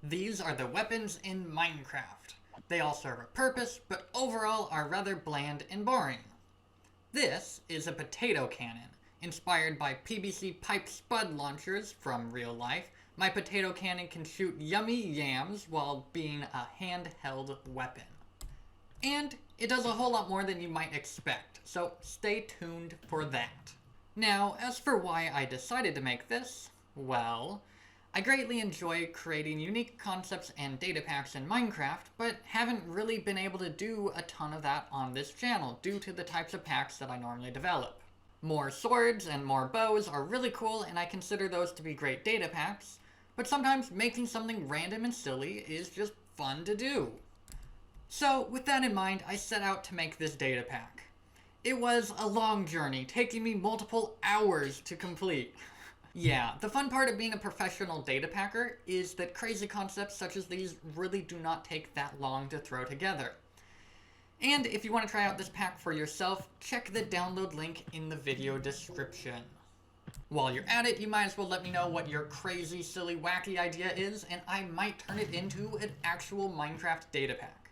These are the weapons in Minecraft. They all serve a purpose, but overall are rather bland and boring. This is a potato cannon. Inspired by PVC pipe spud launchers from real life, my potato cannon can shoot yummy yams while being a handheld weapon. And it does a whole lot more than you might expect, so stay tuned for that. Now, as for why I decided to make this, well, I greatly enjoy creating unique concepts and data packs in Minecraft, but haven't really been able to do a ton of that on this channel due to the types of packs that I normally develop. More swords and more bows are really cool, and I consider those to be great data packs, but sometimes making something random and silly is just fun to do. So, with that in mind, I set out to make this data pack. It was a long journey, taking me multiple hours to complete. Yeah, the fun part of being a professional data packer is that crazy concepts such as these really do not take that long to throw together. And if you want to try out this pack for yourself, check the download link in the video description. While you're at it, you might as well let me know what your crazy, silly, wacky idea is, and I might turn it into an actual Minecraft data pack.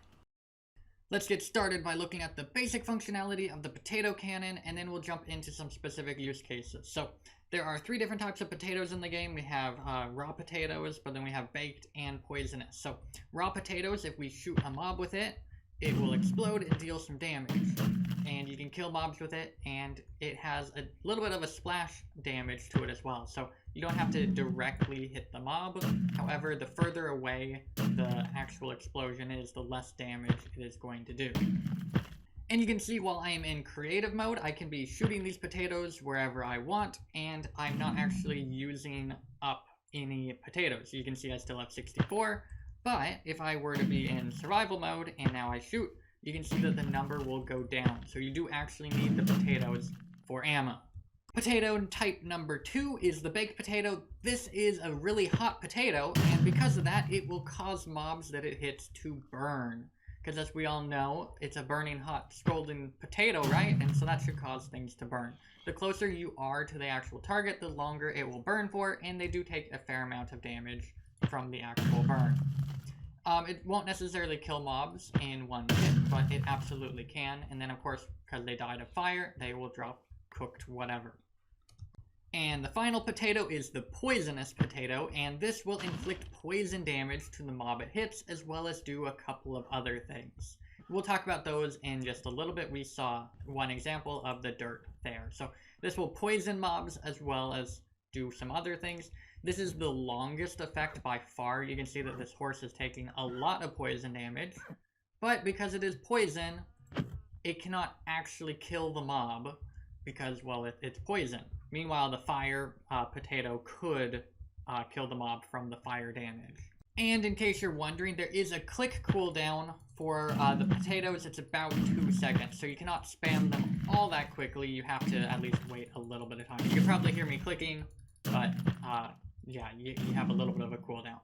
Let's get started by looking at the basic functionality of the potato cannon, and then we'll jump into some specific use cases. So, there are 3 different types of potatoes in the game. We have raw potatoes, but then we have baked and poisonous. So, raw potatoes, if we shoot a mob with it, it will explode and deal some damage. And you can kill mobs with it, and it has a little bit of a splash damage to it as well. So, you don't have to directly hit the mob. However, the further away the actual explosion is, the less damage it is going to do. And you can see while I am in creative mode, I can be shooting these potatoes wherever I want, and I'm not actually using up any potatoes. You can see I still have 64, but if I were to be in survival mode and now I shoot, you can see that the number will go down. So you do actually need the potatoes for ammo. Potato type number 2 is the baked potato. This is a really hot potato, and because of that, it will cause mobs that it hits to burn. Because as we all know, it's a burning hot, scalding potato, right? And so that should cause things to burn. The closer you are to the actual target, the longer it will burn for, and they do take a fair amount of damage from the actual burn. It won't necessarily kill mobs in one hit, but it absolutely can. And then of course, because they died of fire, they will drop cooked whatever. And the final potato is the poisonous potato, and this will inflict poison damage to the mob it hits, as well as do a couple of other things. We'll talk about those in just a little bit. We saw one example of the dirt there. So this will poison mobs as well as do some other things. This is the longest effect by far. You can see that this horse is taking a lot of poison damage, but because it is poison, it cannot actually kill the mob because, well, it's poison. Meanwhile, the fire potato could kill the mob from the fire damage. And in case you're wondering, there is a click cooldown for the potatoes. It's about 2 seconds, so you cannot spam them all that quickly. You have to at least wait a little bit of time. You can probably hear me clicking, but yeah, you have a little bit of a cooldown.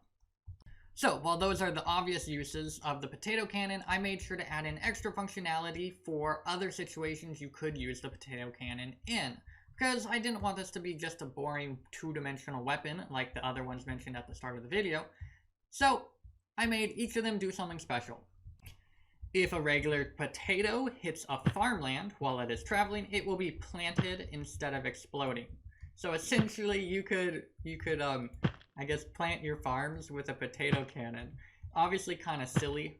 So, while those are the obvious uses of the potato cannon, I made sure to add in extra functionality for other situations you could use the potato cannon in. Because I didn't want this to be just a boring 2-dimensional weapon like the other ones mentioned at the start of the video. So, I made each of them do something special. If a regular potato hits a farmland while it is traveling, it will be planted instead of exploding. So essentially, you could I guess, plant your farms with a potato cannon. Obviously kind of silly,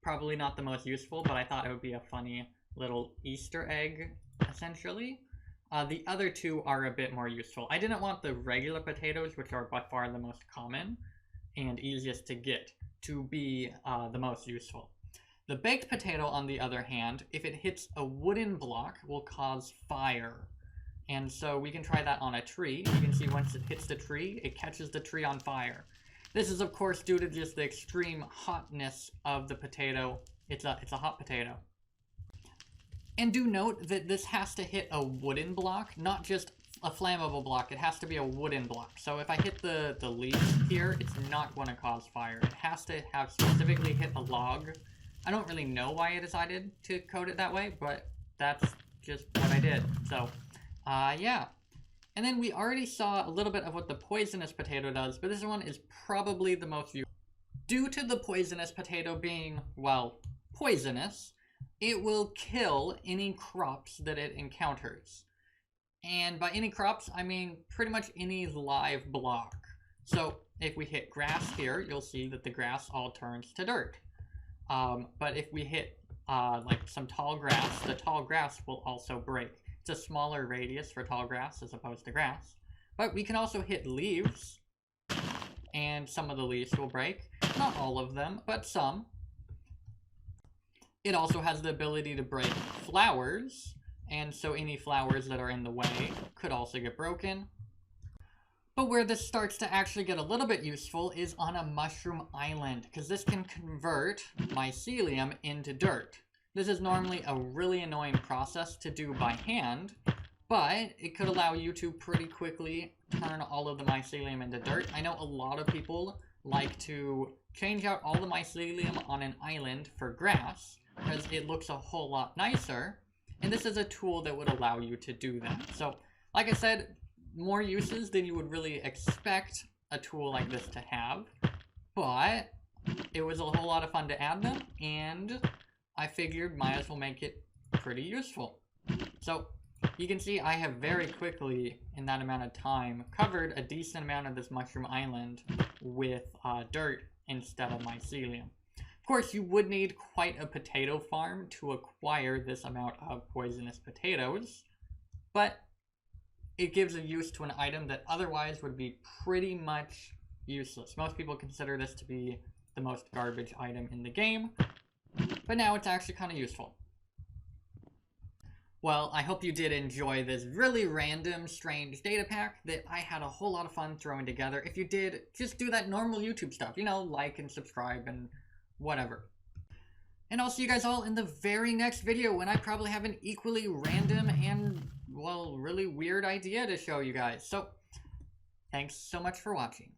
probably not the most useful, but I thought it would be a funny little Easter egg, essentially. The other 2 are a bit more useful. I didn't want the regular potatoes, which are by far the most common and easiest to get, to be the most useful. The baked potato, on the other hand, if it hits a wooden block, will cause fire. And so we can try that on a tree. You can see once it hits the tree, it catches the tree on fire. This is of course due to just the extreme hotness of the potato. It's a hot potato. And do note that this has to hit a wooden block, not just a flammable block. It has to be a wooden block. So if I hit the leaves here, it's not going to cause fire. It has to have specifically hit a log. I don't really know why I decided to code it that way, but that's just what I did. So yeah. And then we already saw a little bit of what the poisonous potato does, but this one is probably the most useful. Due to the poisonous potato being, well, poisonous, it will kill any crops that it encounters. And by any crops, I mean pretty much any live block. So if we hit grass here, you'll see that the grass all turns to dirt. But if we hit like some tall grass, the tall grass will also break. It's a smaller radius for tall grass as opposed to grass. But we can also hit leaves, and some of the leaves will break. Not all of them, but some. It also has the ability to break flowers, and so any flowers that are in the way could also get broken. But where this starts to actually get a little bit useful is on a mushroom island, because this can convert mycelium into dirt. This is normally a really annoying process to do by hand, but it could allow you to pretty quickly turn all of the mycelium into dirt. I know a lot of people like to change out all the mycelium on an island for grass, because it looks a whole lot nicer, and this is a tool that would allow you to do that. So, like I said, more uses than you would really expect a tool like this to have, but it was a whole lot of fun to add them, and I figured might as well make it pretty useful. So you can see I have very quickly, in that amount of time, covered a decent amount of this mushroom island with dirt instead of mycelium. Of course, you would need quite a potato farm to acquire this amount of poisonous potatoes, but it gives a use to an item that otherwise would be pretty much useless. Most people consider this to be the most garbage item in the game, but now it's actually kind of useful. Well, I hope you did enjoy this really random, strange data pack that I had a whole lot of fun throwing together. If you did, just do that normal YouTube stuff, you know, like and subscribe and whatever. And I'll see you guys all in the very next video when I probably have an equally random and, well, really weird idea to show you guys. So, thanks so much for watching.